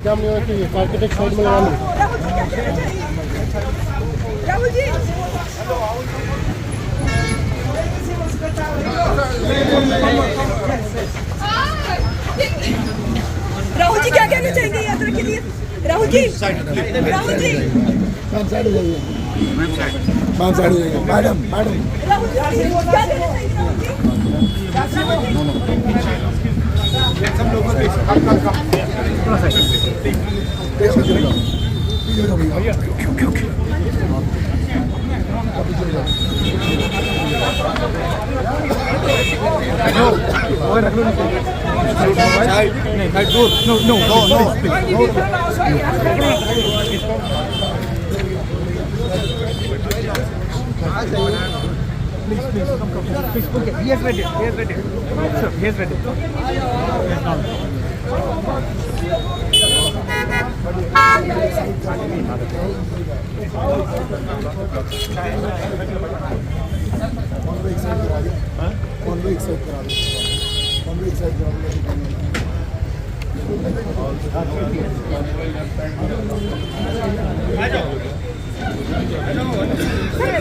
क्या architect side में लगा लो। राहुल जी राहुल जी क्या कहना चाहेंगे यात्रा के लिए? राहुल जी राहुल जी साइड जाइए मैडम राहुल जी क्या कहना चाहेंगे? सब लोगों के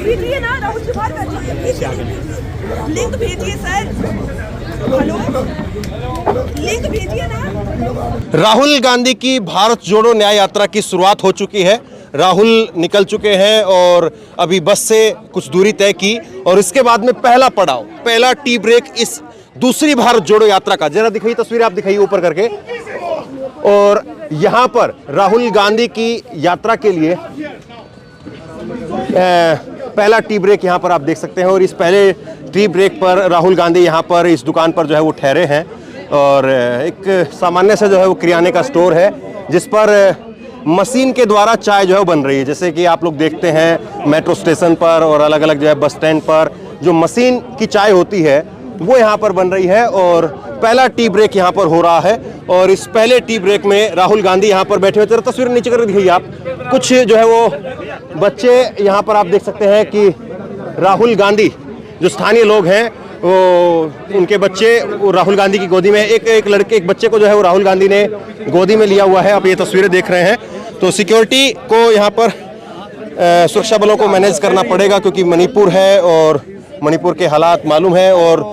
भेजिए ना राहुल जी बात कीजिए, लिंक भेजिए सर। हेलो लिंक भेजिए ना। राहुल गांधी की भारत जोड़ो न्याय यात्रा की शुरुआत हो चुकी है। राहुल निकल चुके हैं और अभी बस से कुछ दूरी तय की और इसके बाद में पहला पड़ाव, पहला टी ब्रेक इस दूसरी भारत जोड़ो यात्रा का। जरा दिखाइए तस्वीर, आप दिखाइए ऊपर करके। और यहां पर राहुल गांधी की यात्रा के लिए पहला टी ब्रेक यहां पर आप देख सकते हैं। और इस पहले टी ब्रेक पर राहुल गांधी यहां पर इस दुकान पर जो है वो ठहरे हैं और एक सामान्य से जो है वो किराने का स्टोर है जिस पर मशीन के द्वारा चाय जो है वो बन रही है। जैसे कि आप लोग देखते हैं मेट्रो स्टेशन पर और अलग अलग जो है बस स्टैंड पर जो मशीन की चाय होती है वो यहाँ पर बन रही है। और पहला टी ब्रेक यहाँ पर हो रहा है और इस पहले टी ब्रेक में राहुल गांधी यहाँ पर बैठे हुए। तेरा तस्वीर नीचे कर दिखाइए आप। कुछ जो है वो बच्चे यहाँ पर आप देख सकते हैं कि राहुल गांधी जो स्थानीय लोग हैं वो उनके बच्चे वो राहुल गांधी की गोदी में एक बच्चे को जो है वो राहुल गांधी ने गोदी में लिया हुआ है। आप ये तस्वीरें देख रहे हैं। तो सिक्योरिटी को यहाँ पर सुरक्षा बलों को मैनेज करना पड़ेगा क्योंकि मणिपुर है और मणिपुर के हालात मालूम है और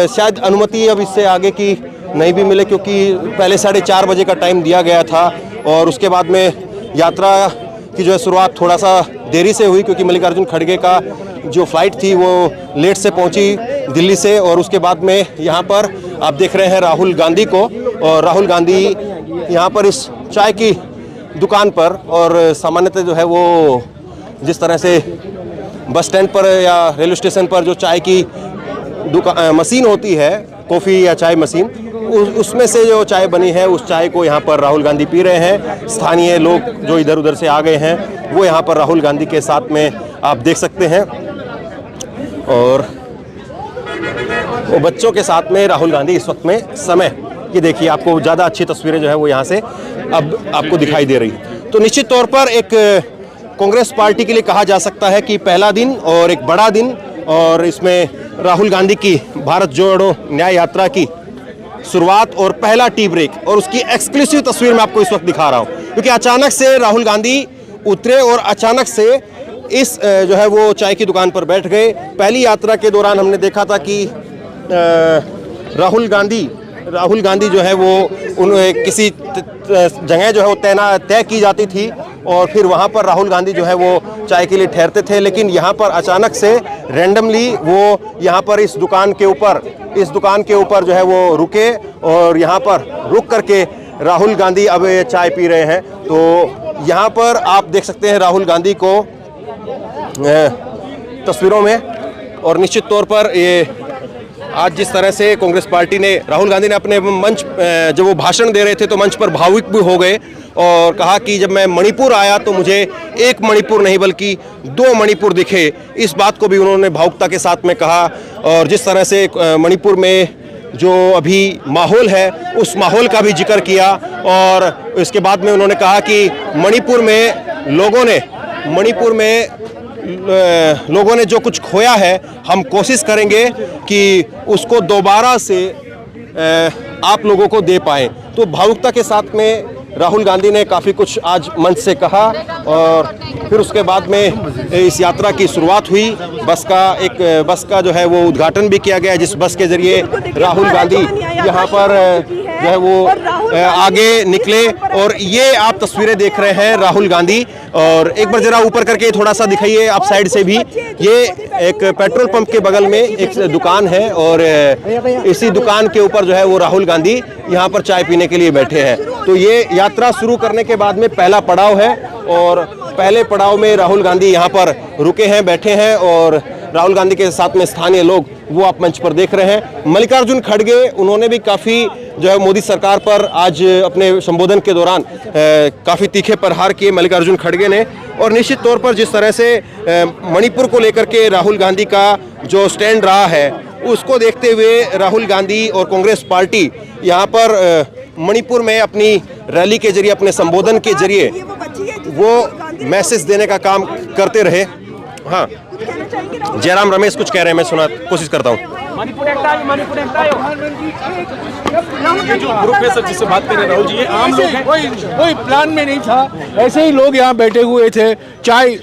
शायद अनुमति अब इससे आगे की नहीं भी मिले क्योंकि पहले 4:30 बजे का टाइम दिया गया था और उसके बाद में यात्रा की जो है शुरुआत थोड़ा सा देरी से हुई क्योंकि मल्लिकार्जुन खड़गे का जो फ्लाइट थी वो लेट से पहुंची दिल्ली से। और उसके बाद में यहाँ पर आप देख रहे हैं राहुल गांधी को और राहुल गांधी यहाँ पर इस चाय की दुकान पर और सामान्यतः जो है वो जिस तरह से बस स्टैंड पर या रेलवे स्टेशन पर जो चाय की मशीन होती है, कॉफ़ी या चाय मशीन, उसमें से जो चाय बनी है उस चाय को यहाँ पर राहुल गांधी पी रहे हैं। स्थानीय लोग जो इधर उधर से आ गए हैं वो यहाँ पर राहुल गांधी के साथ में आप देख सकते हैं और वो बच्चों के साथ में राहुल गांधी इस वक्त में समय ये देखिए आपको ज़्यादा अच्छी तस्वीरें जो है वो यहाँ से अब आपको दिखाई दे रही है। तो निश्चित तौर पर एक कांग्रेस पार्टी के लिए कहा जा सकता है कि पहला दिन और एक बड़ा दिन और इसमें राहुल गांधी की भारत जोड़ो न्याय यात्रा की शुरुआत और पहला टी ब्रेक और उसकी एक्सक्लूसिव तस्वीर मैं आपको इस वक्त दिखा रहा हूँ क्योंकि अचानक से राहुल गांधी उतरे और अचानक से इस जो है वो चाय की दुकान पर बैठ गए। पहली यात्रा के दौरान हमने देखा था कि राहुल गांधी जो है वो किसी जगह जो है वो तय की जाती थी और फिर वहाँ पर राहुल गांधी जो है वो चाय के लिए ठहरते थे। लेकिन यहाँ पर अचानक से रैंडमली वो यहाँ पर इस दुकान के ऊपर जो है वो रुके और यहाँ पर रुक करके राहुल गांधी अब चाय पी रहे हैं। तो यहाँ पर आप देख सकते हैं राहुल गांधी को तस्वीरों में। और निश्चित तौर पर ये आज जिस तरह से कांग्रेस पार्टी ने राहुल गांधी ने अपने मंच जब वो भाषण दे रहे थे तो मंच पर भावुक भी हो गए और कहा कि जब मैं मणिपुर आया तो मुझे एक मणिपुर नहीं बल्कि 2 मणिपुर दिखे। इस बात को भी उन्होंने भावुकता के साथ में कहा और जिस तरह से मणिपुर में जो अभी माहौल है उस माहौल का भी जिक्र किया। और इसके बाद में उन्होंने कहा कि मणिपुर में लोगों ने जो कुछ खोया है हम कोशिश करेंगे कि उसको दोबारा से आप लोगों को दे पाएं। तो भावुकता के साथ में राहुल गांधी ने काफ़ी कुछ आज मंच से कहा और फिर उसके बाद में इस यात्रा की शुरुआत हुई। बस का जो है वो उद्घाटन भी किया गया, जिस बस के जरिए राहुल गांधी यहाँ पर जो है वो आगे निकले। और ये आप तस्वीरें देख रहे हैं राहुल गांधी, और एक बार जरा ऊपर करके थोड़ा सा दिखाइए आप साइड से भी। ये एक पेट्रोल पंप के बगल में एक दुकान है और इसी दुकान के ऊपर जो है वो राहुल गांधी यहाँ पर चाय पीने के लिए बैठे हैं। तो ये यात्रा शुरू करने के बाद में पहला पड़ाव है और पहले पड़ाव में राहुल गांधी यहाँ पर रुके हैं, बैठे हैं और राहुल गांधी के साथ में स्थानीय लोग वो आप मंच पर देख रहे हैं। मल्लिकार्जुन खड़गे, उन्होंने भी काफ़ी जो है मोदी सरकार पर आज अपने संबोधन के दौरान काफ़ी तीखे प्रहार किए मल्लिकार्जुन खड़गे ने। और निश्चित तौर पर जिस तरह से मणिपुर को लेकर के राहुल गांधी का जो स्टैंड रहा है, उसको देखते हुए राहुल गांधी और कांग्रेस पार्टी यहाँ पर मणिपुर में अपनी रैली के जरिए, अपने संबोधन के जरिए वो मैसेज देने का काम करते रहे। हाँ, जयराम रमेश कुछ कह रहे हैं, मैं सुना कोशिश करता हूँ। ये जो ग्रुप है सर जिससे बात कर रहे हैं राहुल जी, ये आम लोग हैं, कोई प्लान में नहीं था, ऐसे ही लोग यहाँ बैठे हुए थे, चाय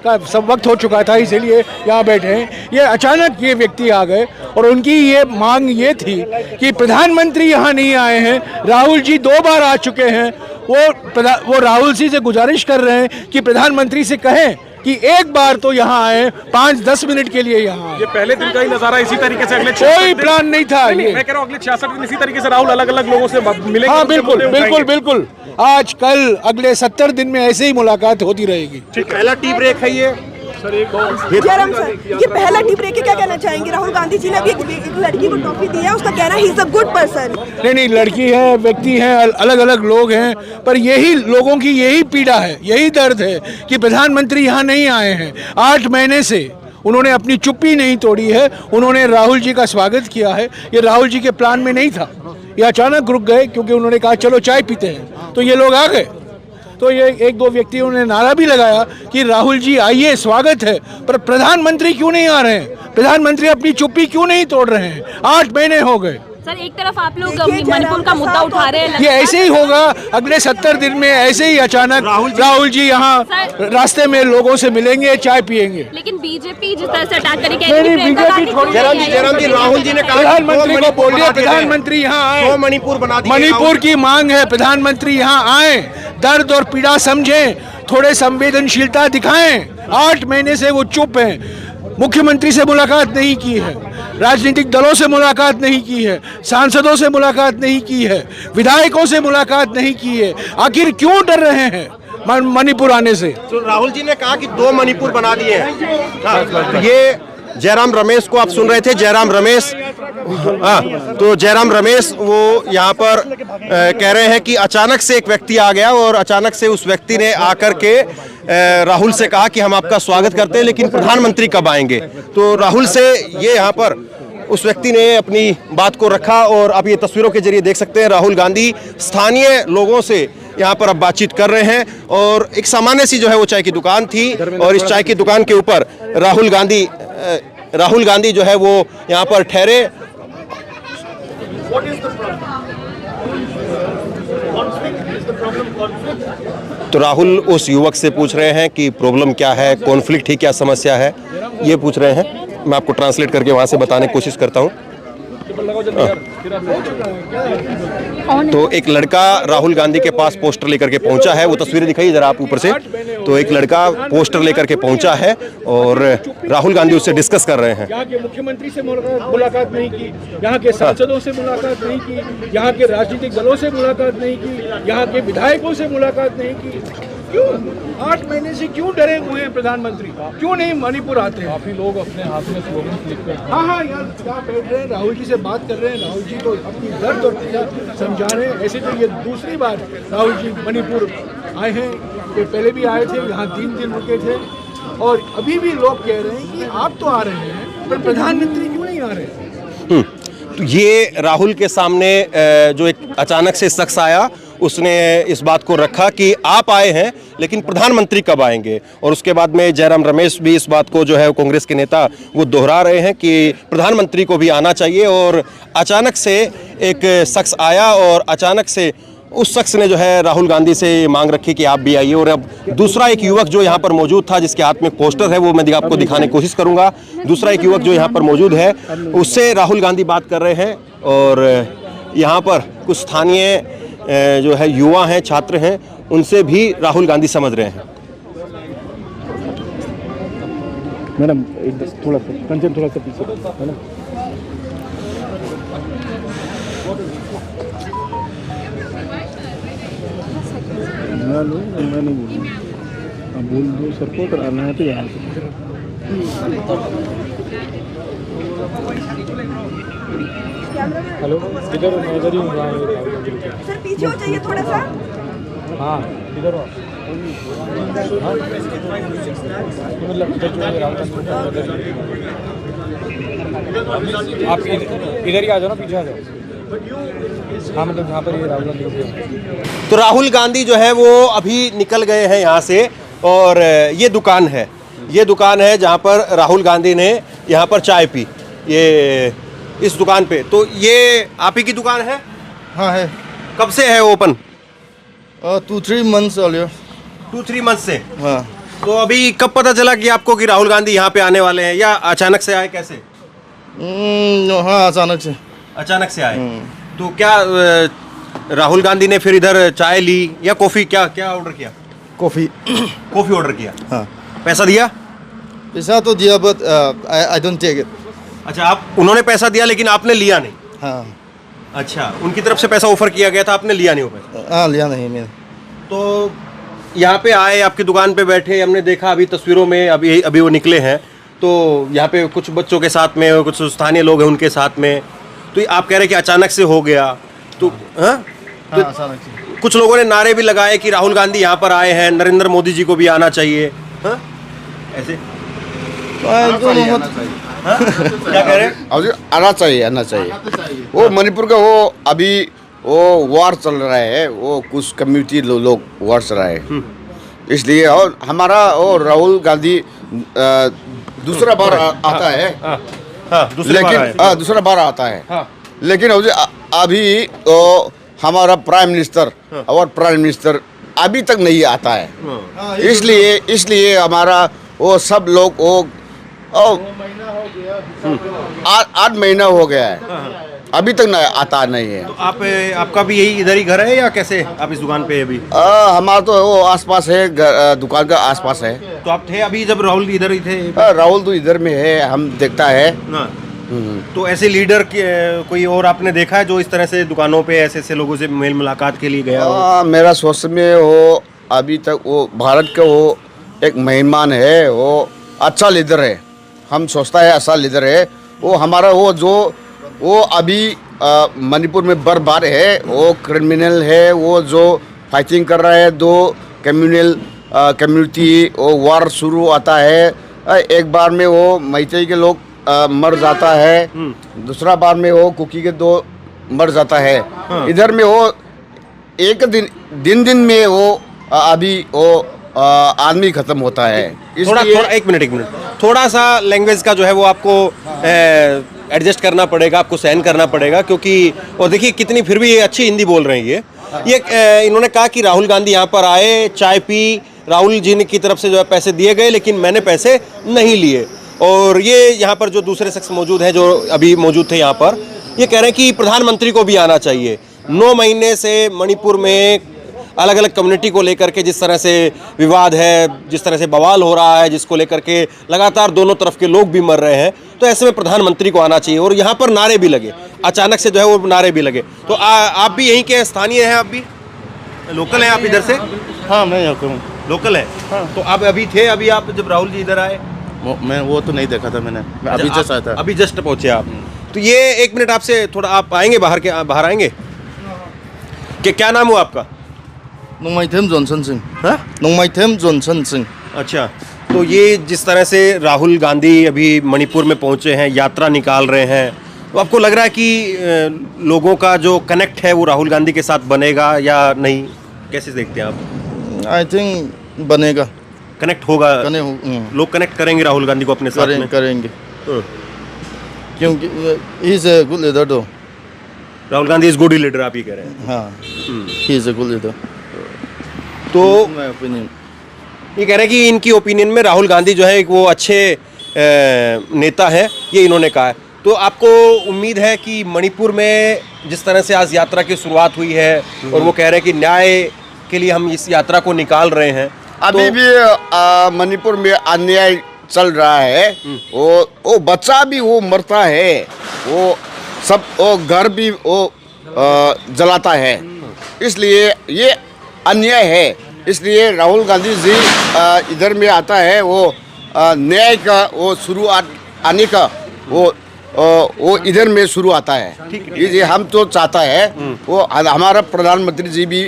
का सब वक्त हो चुका था इसीलिए यहाँ बैठे हैं। ये अचानक ये व्यक्ति आ गए और उनकी ये मांग ये थी कि प्रधानमंत्री यहाँ नहीं आए हैं, राहुल जी 2 बार आ चुके हैं। वो राहुल जी से गुजारिश कर रहे हैं कि प्रधानमंत्री से कहें कि एक बार तो यहाँ आए, 5-10 मिनट के लिए यहाँ। ये पहले दिन का ही नजारा इसी तरीके से, अगले कोई प्लान नहीं था। मैं कह रहा हूँ अगले 66 दिन इसी तरीके से राहुल अलग अलग लोगों से मिलेंगे। हाँ बिल्कुल बिल्कुल बिल्कुल, आज कल अगले 70 दिन में ऐसे ही मुलाकात होती रहेगी। पहला टी ब्रेक है ये जयराम सर, ये पहला टी ब्रेक है, क्या कहना चाहेंगे? राहुल गांधी जी ने अभी एक लड़की को टॉफी दी है, उसका कहना है he is a good person. नहीं, लड़की है, व्यक्ति है, अलग अलग लोग हैं, पर यही लोगों की यही पीड़ा है, यही दर्द है कि प्रधानमंत्री यहाँ नहीं आए हैं। 8 महीने से उन्होंने अपनी चुप्पी नहीं तोड़ी है, उन्होंने राहुल जी का स्वागत किया है। ये राहुल जी के प्लान में नहीं था, ये अचानक रुक गए क्योंकि उन्होंने कहा चलो चाय पीते हैं, तो ये लोग आ गए। तो ये 1-2 व्यक्तियों ने नारा भी लगाया कि राहुल जी आइए, स्वागत है, पर प्रधानमंत्री क्यों नहीं आ रहे हैं? प्रधानमंत्री अपनी चुप्पी क्यों नहीं तोड़ रहे हैं? 8 महीने हो गए। सर, एक तरफ आप लोग मणिपुर का मुद्दा उठा रहे हैं, ये ऐसे ही होगा अगले 70 दिन में, ऐसे ही अचानक राहुल जी यहाँ रास्ते में लोगों से मिलेंगे, चाय पियेंगे। लेकिन बीजेपी जिस तरह से अटैक करेगी, जयराम जी, राहुल जी ने कहा प्रधानमंत्री को बोलिए प्रधानमंत्री यहाँ आए, मणिपुर बना दिया। मणिपुर की मांग है, प्रधानमंत्री यहाँ आए, दर्द और पीड़ा समझें, थोड़े संवेदनशीलता दिखाएं। 8 महीने से वो चुप हैं, मुख्यमंत्री से मुलाकात नहीं की है, राजनीतिक दलों से मुलाकात नहीं की है, सांसदों से मुलाकात नहीं की है, विधायकों से मुलाकात नहीं की है। आखिर क्यों डर रहे हैं मणिपुर आने से? तो राहुल जी ने कहा कि 2 मणिपुर बना दिए हैं। ये जयराम रमेश को आप सुन रहे थे, जयराम रमेश। हाँ, तो जयराम रमेश वो यहाँ पर कह रहे हैं कि अचानक से एक व्यक्ति आ गया और अचानक से उस व्यक्ति ने आकर के राहुल से कहा कि हम आपका स्वागत करते हैं, लेकिन प्रधानमंत्री कब आएंगे? तो राहुल से ये यहाँ पर उस व्यक्ति ने अपनी बात को रखा और आप ये तस्वीरों के जरिए देख सकते हैं राहुल गांधी स्थानीय लोगों से यहाँ पर अब बातचीत कर रहे हैं। और एक सामान्य सी जो है वो चाय की दुकान थी और इस चाय की दुकान के ऊपर राहुल गांधी जो है वो यहाँ पर ठहरे। तो राहुल उस युवक से पूछ रहे हैं कि प्रॉब्लम क्या है, कॉन्फ्लिक्ट ही क्या समस्या है, ये पूछ रहे हैं। मैं आपको ट्रांसलेट करके वहां से बताने की कोशिश करता हूं। तो एक लड़का राहुल गांधी के पास पोस्टर लेकर के पहुंचा है, वो तस्वीरें दिखाई जरा आप ऊपर से। तो एक लड़का पोस्टर लेकर के पहुंचा है और राहुल गांधी उससे डिस्कस कर रहे हैं। यहाँ के मुख्यमंत्री से मुलाकात नहीं की, यहाँ के सांसदों से मुलाकात नहीं की, यहाँ के राजनीतिक दलों से मुलाकात नहीं की, यहाँ के विधायकों से मुलाकात नहीं की। क्यों 8 महीने से क्यों डरे हुए हैं प्रधानमंत्री? क्यों नहीं मणिपुर आते हैं? काफी लोग अपने हाथ में स्लोगन लिख कर, हाँ यार क्या बैठ रहे हैं, राहुल जी से बात कर रहे हैं, राहुल जी को अपनी दर्द और पीड़ा समझा रहे हैं। ऐसे तो ये दूसरी बार राहुल जी मणिपुर आए हैं, ये पहले भी आए थे, यहाँ 3 दिन रुके थे और अभी भी लोग कह रहे हैं कि आप तो आ रहे हैं पर प्रधानमंत्री क्यों नहीं आ रहे? तो ये राहुल के सामने जो एक अचानक से शख्स आया, उसने इस बात को रखा कि आप आए हैं लेकिन प्रधानमंत्री कब आएंगे। और उसके बाद में जयराम रमेश भी इस बात को जो है कांग्रेस के नेता वो दोहरा रहे हैं कि प्रधानमंत्री को भी आना चाहिए। और अचानक से एक शख्स आया और अचानक से उस शख्स ने जो है राहुल गांधी से मांग रखी कि आप भी आइए। और अब दूसरा एक युवक जो यहाँ पर मौजूद था, जिसके हाथ में एक पोस्टर है, वो मैं आपको दिखाने की कोशिश करूंगा। दूसरा एक युवक जो यहाँ पर मौजूद है, उससे राहुल गांधी बात कर रहे हैं। और यहाँ पर कुछ स्थानीय जो है युवा हैं, छात्र हैं, उनसे भी राहुल गांधी समझ रहे हैं। मैडम थोड़ा सा कंचन, थोड़ा सा पीछे है ना। मैं नहीं बोलूँगा, अब बोल दो सर को कराना है तो यहाँ से। हेलो, इधर इधर ही सर पीछे हो जाइए थोड़ा सा। हाँ इधर आप इधर ही आ जाओ ना, पीछे आ जाओ। हाँ मतलब यहाँ पर ये राहुल गांधी। तो राहुल गांधी जो है वो अभी निकल गए हैं यहाँ से। और ये दुकान है जहाँ पर राहुल गांधी ने यहाँ पर चाय पी, ये इस दुकान पे। तो ये आप ही की दुकान है? हाँ है। कब से है ओपन? 2-3 months earlier। 2-3 मंथ से। हाँ। तो अभी कब पता चला कि आपको कि राहुल गांधी यहाँ पे आने वाले हैं, या अचानक से आए, कैसे? हाँ अचानक से आए। तो क्या राहुल गांधी ने फिर इधर चाय ली या कॉफी, क्या ऑर्डर किया? कॉफ़ी। कॉफी ऑर्डर किया। हाँ। पैसा दिया? पैसा तो दिया, but I don't take it. अच्छा, उन्होंने पैसा दिया लेकिन आपने लिया नहीं? हाँ। अच्छा, उनकी तरफ से पैसा ऑफर किया गया था, आपने लिया नहीं वो पैसा? हाँ, लिया नहीं मैंने। तो यहाँ पे आए, आपकी दुकान पे बैठे, हमने देखा अभी तस्वीरों में, अभी वो निकले हैं, तो यहाँ पे कुछ बच्चों के साथ में, कुछ स्थानीय लोग हैं उनके साथ में। तो आप कह रहे हैं कि अचानक से हो गया, तो हाँ? तो अचानक से कुछ लोगों ने नारे भी लगाए कि राहुल गांधी यहाँ पर आए हैं, नरेंद्र मोदी जी को भी आना चाहिए। हाँ? ऐसे हाँ? क्या कह रहे हैं? आना चाहिए। वो मणिपुर का वो अभी वो वार चल रहा है, वो कुछ कम्युनिटी लोग वार चल रहा है, इसलिए। और हमारा वो राहुल गांधी दूसरा बार आता है, लेकिन दूसरा बार आता है, लेकिन अभी हमारा प्राइम मिनिस्टर और प्राइम मिनिस्टर अभी तक नहीं आता है। इसलिए हमारा वो सब लोग वो 8 महीना हो गया है, अभी तक आता नहीं है। तो आपका भी यही इधर ही घर है या कैसे आप इस दुकान पे अभी? हमारा तो वो आसपास है, दुकान का आसपास है। तो आप थे अभी जब राहुल इधर ही थे? राहुल तो इधर में है, हम देखता है। तो ऐसे लीडर कोई और आपने देखा है जो इस तरह से दुकानों पे ऐसे लोगों से मेल मुलाकात के लिए गया हो? मेरा सोच में वो अभी तक वो भारत का वो एक मेहमान है, वो अच्छा लीडर है, हम सोचता है अच्छा लीडर है वो हमारा। वो अभी मणिपुर में बर्बाद है, वो क्रिमिनल है, वो जो फाइटिंग कर रहा है, दो कम्युनिटी वो वार शुरू आता है, एक बार में वो मैतेई के लोग मर जाता है, दूसरा बार में वो कुकी के 2 मर जाता है। इधर में वो एक दिन में वो अभी वो आदमी खत्म होता है। थोड़ा एक मिनट थोड़ा सा लैंग्वेज का जो है वो आपको एडजस्ट करना पड़ेगा, आपको सहन करना पड़ेगा, क्योंकि और देखिए कितनी फिर भी अच्छी हिंदी बोल रहे हैं ये इन्होंने कहा कि राहुल गांधी यहाँ पर आए, चाय पी, राहुल जी की तरफ से जो है पैसे दिए गए लेकिन मैंने पैसे नहीं लिए। और ये यहाँ पर जो दूसरे शख्स मौजूद हैं, जो अभी मौजूद थे यहाँ पर, ये कह रहे हैं कि प्रधानमंत्री को भी आना चाहिए। 9 महीने से मणिपुर में अलग अलग कम्युनिटी को लेकर के जिस तरह से विवाद है, जिस तरह से बवाल हो रहा है, जिसको लेकर के लगातार दोनों तरफ के लोग भी मर रहे हैं, तो ऐसे में प्रधानमंत्री को आना चाहिए। और यहाँ पर नारे भी लगे, अचानक से जो है वो नारे भी लगे। तो आप भी यहीं के स्थानीय हैं? आप भी लोकल हैं? आप इधर से? हाँ, मैं यहाँ हूँ, लोकल है। हाँ। तो आप अभी थे, अभी आप जब राहुल जी इधर आए? मैं वो तो नहीं देखा था मैंने, अभी जस्ट आया था। अभी जस्ट पहुँचे आप? तो ये 1 मिनट आपसे थोड़ा आप आएंगे बाहर आएंगे? क्या नाम हुआ आपका? नोंमाइथेम जॉनसन सिंह। हाँ, नोंमाइथेम जॉनसन सिंह। अच्छा, तो ये जिस तरह से राहुल गांधी अभी मणिपुर में पहुंचे हैं, यात्रा निकाल रहे हैं, तो आपको लग रहा है कि लोगों का जो कनेक्ट है वो राहुल गांधी के साथ बनेगा या नहीं? कैसे देखते हैं आप? आई थिंक बनेगा, कनेक्ट होगा, लोग कनेक्ट करेंगे राहुल गांधी को अपने साथ में? करेंगे, क्योंकि he is a good leader. तो Rahul Gandhi is good leader, आप ये कह रहे हैं? हाँ। He is a good leader. तो My opinion. ये कह रहे हैं कि इनकी ओपिनियन में राहुल गांधी जो है एक वो अच्छे नेता हैं, ये इन्होंने कहा है। तो आपको उम्मीद है कि मणिपुर में जिस तरह से आज यात्रा की शुरुआत हुई है और वो कह रहे हैं कि न्याय के लिए हम इस यात्रा को निकाल रहे हैं, अभी भी मणिपुर में अन्याय चल रहा है। वो बच्चा भी वो मरता है, वो सब वो घर भी वो जलाता है, इसलिए ये अन्याय है। इसलिए राहुल गांधी जी इधर में आता है, वो न्याय का वो शुरुआत आने का वो इधर में शुरू आता है। ये हम तो चाहता है, वो हमारा प्रधानमंत्री जी भी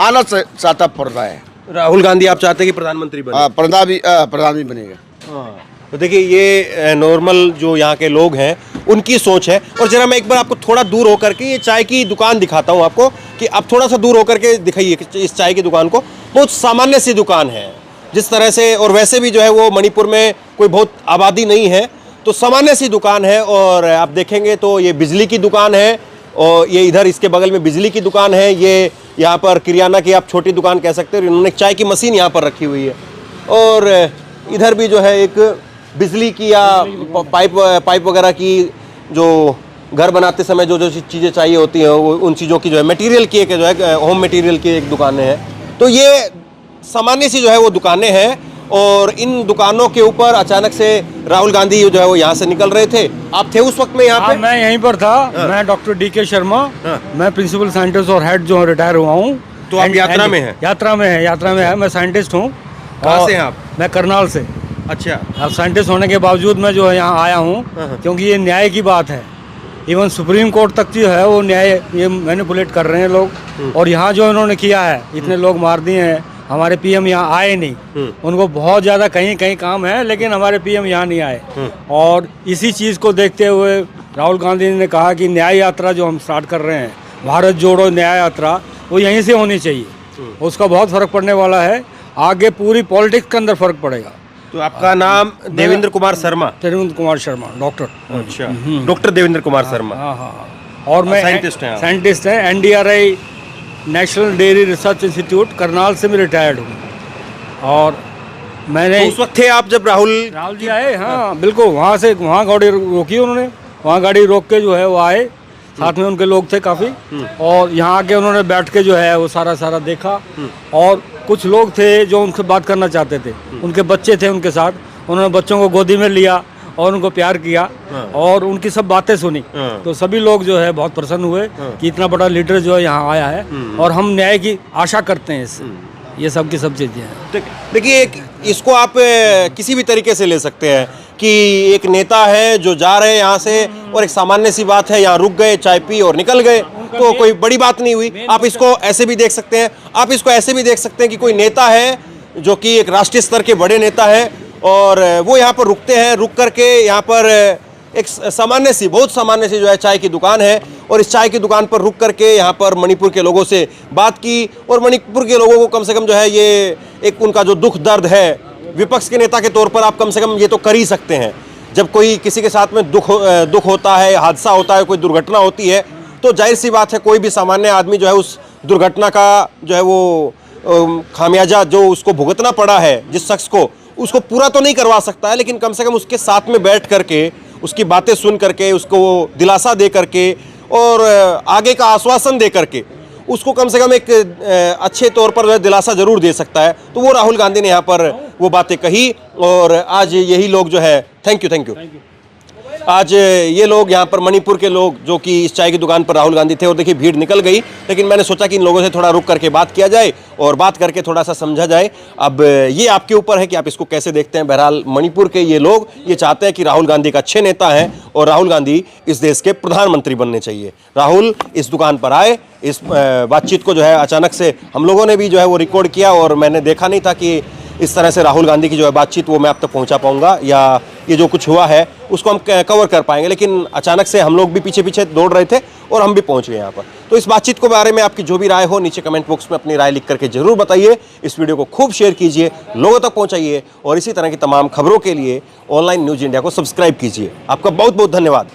आना चाहता पड़ता है। राहुल गांधी आप चाहते हैं कि प्रधानमंत्री बने? प्रधानमंत्री बनेगा। तो देखिए ये नॉर्मल जो यहाँ के लोग हैं उनकी सोच है। और जरा मैं एक बार आपको थोड़ा दूर होकर के ये चाय की दुकान दिखाता हूँ आपको, कि आप थोड़ा सा दूर होकर के दिखाइए इस चाय की दुकान को। बहुत सामान्य सी दुकान है जिस तरह से, और वैसे भी जो है वो मणिपुर में कोई बहुत आबादी नहीं है, तो सामान्य सी दुकान है। और आप देखेंगे तो ये बिजली की दुकान है, और ये इधर इसके बगल में बिजली की दुकान है, ये यहाँ पर किराना की आप छोटी दुकान कह सकते हो। इन्होंने चाय की मशीन यहाँ पर रखी हुई है, और इधर भी जो है एक बिजली की या पाइप वगैरह की, जो घर बनाते समय जो जो चीज़ें चाहिए होती हैं वो उन चीज़ों की जो है मटेरियल की एक जो है होम मटेरियल की एक दुकानें हैं। तो ये सामान्य सी जो है वो दुकानें हैं, और इन दुकानों के ऊपर अचानक से राहुल गांधी जो है वो यहाँ से निकल रहे थे। आप थे उस वक्त में यहाँ पे? मैं यहीं पर था। मैं डॉक्टर DK शर्मा, मैं प्रिंसिपल साइंटिस्ट और हेड जो रिटायर हुआ हूँ। तो आप यात्रा में हैं? यात्रा में है। मैं साइंटिस्ट हूँ। कहाँ से हैं आप? मैं करनाल से। अच्छा। अब साइंटिस्ट होने के बावजूद मैं जो है यहाँ आया हूँ, क्योंकि ये न्याय की बात है। इवन सुप्रीम कोर्ट तक जो है वो न्याय ये मैनिपुलेट कर रहे हैं लोग। और यहाँ जो इन्होंने किया है, इतने लोग मार दिए हैं। हमारे PM यहाँ आए नहीं, उनको बहुत ज़्यादा कहीं कहीं काम है, लेकिन हमारे PM यहाँ नहीं आए। और इसी चीज़ को देखते हुए राहुल गांधी ने कहा कि न्याय यात्रा जो हम स्टार्ट कर रहे हैं, भारत जोड़ो न्याय यात्रा, वो यहीं से होनी चाहिए। उसका बहुत फ़र्क पड़ने वाला है। आगे पूरी पॉलिटिक्स के अंदर फ़र्क पड़ेगा। तो आपका नाम देवेंद्र कुमार शर्मा? देवेंद्र कुमार शर्मा, डॉक्टर। अच्छा, डॉक्टर देवेंद्र कुमार शर्मा। हाँ। और मैं साइंटिस्ट हैं। NDRI national dairy research institute Karnal से मैं रिटायर्ड हूँ। और मैंने तो उस वक्त थे आप जब राहुल जी आए? हाँ बिल्कुल। वहाँ गाड़ी रोकी उन्होंने, वहाँ गाड़ी रोक के जो है वो आए, साथ में उनके लोग थे काफ़ी। और यहाँ आके उन्होंने बैठ के जो है वो सारा देखा। और कुछ लोग थे जो उनसे बात करना चाहते थे, उनके बच्चे थे उनके साथ। उन्होंने बच्चों को गोदी में लिया और उनको प्यार किया और उनकी सब बातें सुनी। तो सभी लोग जो है बहुत प्रसन्न हुए कि इतना बड़ा लीडर जो है यहाँ आया है, और हम न्याय की आशा करते हैं इससे। ये सब की सब चीज़ें हैं। देखिए, इसको आप किसी भी तरीके से ले सकते हैं कि एक नेता है जो जा रहे हैं यहाँ से, और एक सामान्य सी बात है, यहाँ रुक गए, चाय पी और निकल गए, तो कोई बड़ी बात नहीं हुई। आप इसको ऐसे भी देख सकते हैं। आप इसको ऐसे भी देख सकते हैं कि कोई नेता है जो कि एक राष्ट्रीय स्तर के बड़े नेता है, और वो यहाँ पर रुकते हैं। रुक करके यहाँ पर एक बहुत सामान्य सी जो है चाय की दुकान है, और इस चाय की दुकान पर रुक करके यहाँ पर मणिपुर के लोगों से बात की। और मणिपुर के लोगों को कम से कम जो है ये एक उनका जो दुख दर्द है, विपक्ष के नेता के तौर पर आप कम से कम ये तो कर ही सकते हैं। जब कोई किसी के साथ में दुख होता है, हादसा होता है, कोई दुर्घटना होती है, तो जाहिर सी बात है कोई भी सामान्य आदमी जो है उस दुर्घटना का जो है वो खामियाजा जो उसको भुगतना पड़ा है जिस शख्स को, उसको पूरा तो नहीं करवा सकता है, लेकिन कम से कम उसके साथ में बैठ करके, उसकी बातें सुन करके, उसको दिलासा दे करके और आगे का आश्वासन दे करके उसको कम से कम एक अच्छे तौर पर दिलासा जरूर दे सकता है। तो वो राहुल गांधी ने यहाँ पर वो बातें कही, और आज यही लोग जो है, थैंक यू, आज ये लोग यहाँ पर मणिपुर के लोग जो कि इस चाय की दुकान पर राहुल गांधी थे, और देखिए भीड़ निकल गई, लेकिन मैंने सोचा कि इन लोगों से थोड़ा रुक करके बात किया जाए और बात करके थोड़ा सा समझा जाए। अब ये आपके ऊपर है कि आप इसको कैसे देखते हैं। बहरहाल मणिपुर के ये लोग ये चाहते हैं कि राहुल गांधी एक अच्छे नेता हैं, और राहुल गांधी इस देश के प्रधानमंत्री बनने चाहिए। राहुल इस दुकान पर आए, इस बातचीत को जो है अचानक से हम लोगों ने भी जो है वो रिकॉर्ड किया, और मैंने देखा नहीं था कि इस तरह से राहुल गांधी की जो है बातचीत वो मैं आप तक पहुंचा पाऊंगा, या ये जो कुछ हुआ है उसको हम कवर कर पाएंगे। लेकिन अचानक से हम लोग भी पीछे पीछे दौड़ रहे थे और हम भी पहुंच गए यहाँ पर। तो इस बातचीत के बारे में आपकी जो भी राय हो नीचे कमेंट बॉक्स में अपनी राय लिख करके जरूर बताइए। इस वीडियो को खूब शेयर कीजिए, लोगों तक पहुँचाइए, और इसी तरह की तमाम खबरों के लिए ऑनलाइन न्यूज़ इंडिया को सब्सक्राइब कीजिए। आपका बहुत बहुत धन्यवाद।